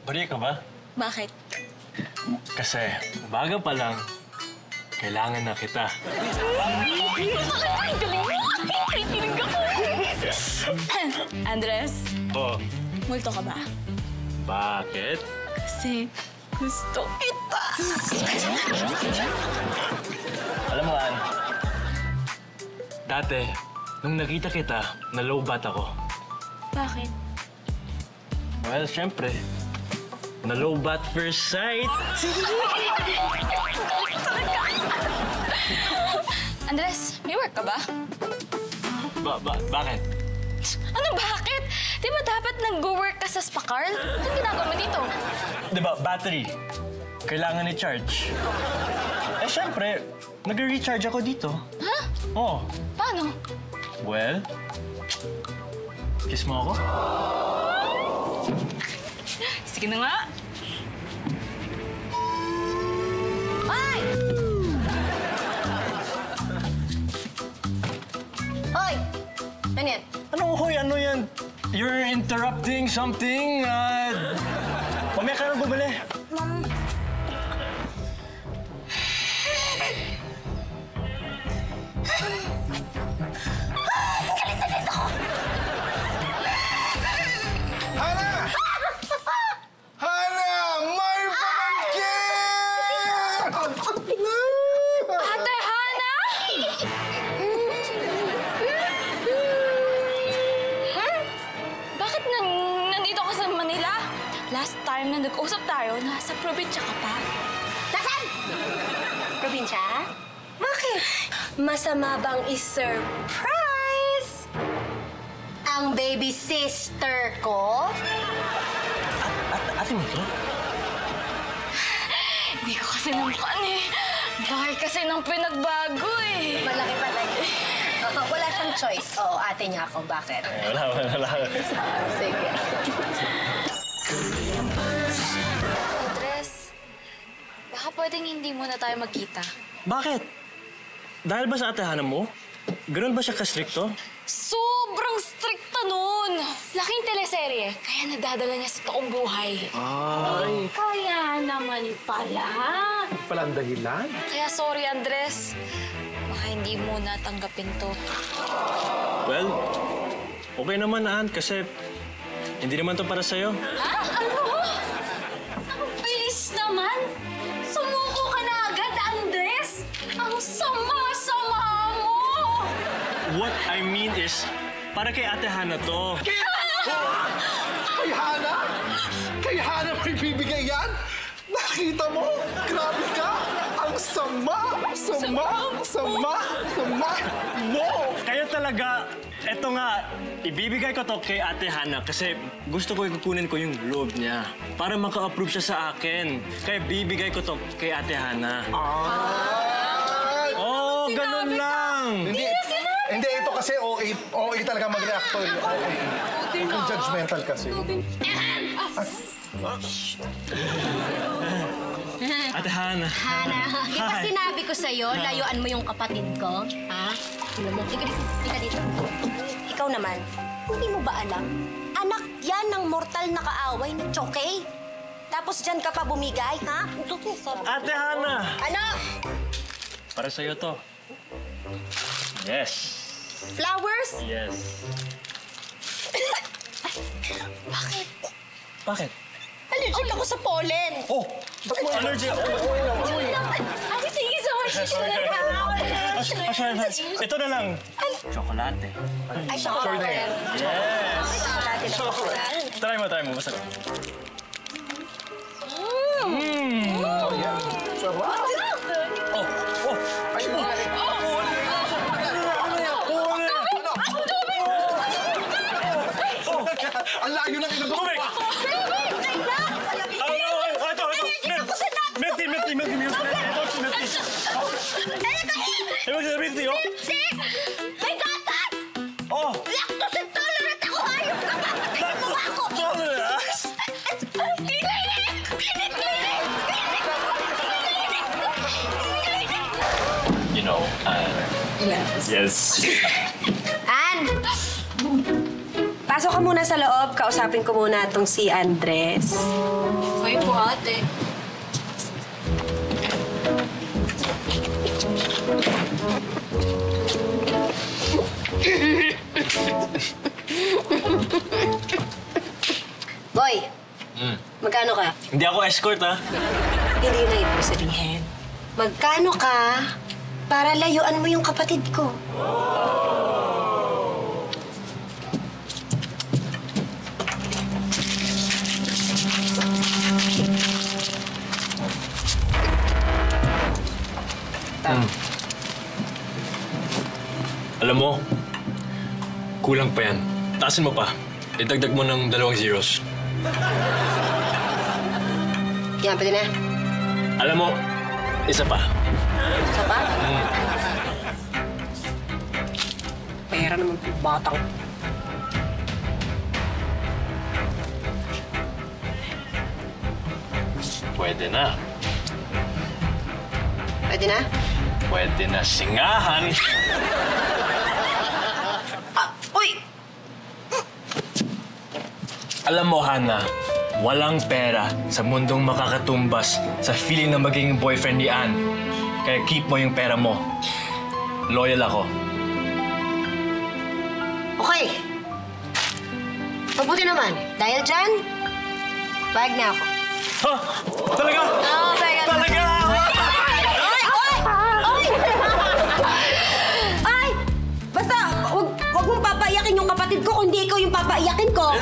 Bari ka ba? Bakit? Kasi, umaga pa lang, kailangan na kita. Andres, Oh, multo ka ba? bakit? Kasi gusto kita. Alam mo, Ann, dati, nung nakita kita, na-lowbat ako. Bakit? Well, syempre, na-lowbat first sight. Andres, may work ka ba? Bakit? Ano bakit? Di ba dapat nag-work ka sa spa, Carl? Anong ginagawa mo dito? Di ba, battery, kailangan i-charge. Eh, syempre, nag-recharge ako dito. Ha? Oh, Paano? well, kiss mo ako? Sige na nga. Ay! Hoy! Ano yan? Ano, hoy, ano yan? You're interrupting something? Mamaya ka na bumili. Ma'am. Hana! Hana! May pamangkin! Ate Hana! Bakit nandito ka sa Manila? Last time na nag-usap tayo, nasa probinsya ka pa. Nasaan? Probinsya? Bakit? Masama bang is-surprise ang baby sister ko? Ate mo ito? Hindi ko kasi namukaan eh. Laki kasi ng pinagbago eh. Malaki talaga. Wala siyang choice. Oo, ate niya ako. Bakit? Wala. Sige. Andres, baka pwedeng hindi muna tayo magkita. Bakit? Dahil ba sa ate Hana mo? Ganun ba siya ka-stricto? Sobrang stricta nun! Laking teleserye, kaya nadadala niya sa toong buhay. Ay, Kaya naman pala. palang dahilan. Kaya sorry, Andres. Baka hindi mo natanggapin to. Well, okay naman, Ann, kasi hindi naman to para sa'yo. Ha? Ano? Ang bilis naman! Sumuko ka na agad, Andres! Ang sama-sama mo! What I mean is, para kay ate Hana to. Kay Hana? Kay Hana may bibigay yan? Nakita mo? Grabe ka! Ang sama mo! Kaya talaga, eto nga, ibibigay ko to kay ate Hana kasi gusto ko ikukunin ko yung loob niya para maka-approve siya sa akin. Kaya bibigay ko to kay ate Hana. Ay! Oh, ganun lang! Hindi, ito kasi OA talaga mag-react to. Ikaw judgmental kasi. Ate Hana. Hana, di ba sinabi ko sa'yo, layuan mo yung kapatid ko? Ha? Alam mo, ika dito. Ikaw naman, hindi mo ba alam? Anak yan ng mortal na kaaway ni Chokey. Tapos dyan ka pa bumigay, ha? Ate Hana! Ano? Para sa'yo to. Yes. Flowers? Yes. Bakit? Bakit? Allergic ako sa pollen. Oh! Allergy! Ay, sige, sorry. Ito na lang. Chocolate. Ay, chocolate. Yes! Chocolate. Try mo. Masarap. Oh! Ay, ang layo ng inabot Tubig! pa! Ito! Milk tea! Milk tea, oh! May gatas! Oh! Lactose intolerant ako! Hayop ka! Papatayin mo ba ako? Tolerance! You know, Yes. yes. Ann! Pasok ka muna sa loob. Kausapin ko muna itong si Andres. Ay po, ate. Boy, magkano ka? Hindi ako escort, ha? Hindi na ibig sabihin. Magkano ka para layuan mo yung kapatid ko? Alam mo, kulang pa yan. Taasin mo pa. Idagdag mo ng 2 zeros. Yan, pwede na. Alam mo, isa pa. Isa pa? Pera naman po, batang. Pwede na. Pwede na? Pwede na singahan. Uy! Alam mo, Hana, walang pera sa mundong makakatumbas sa feeling na maging boyfriend ni Ann. Kaya keep mo yung pera mo. Loyal ako. Okay. Mabuti naman. Dahil dyan, payag na ako. Ha? Talaga? Oo, payag na. Talaga? Ay! Basta, wag mong papaiyakin yung kapatid ko, kundi ikaw yung papaiyakin ko.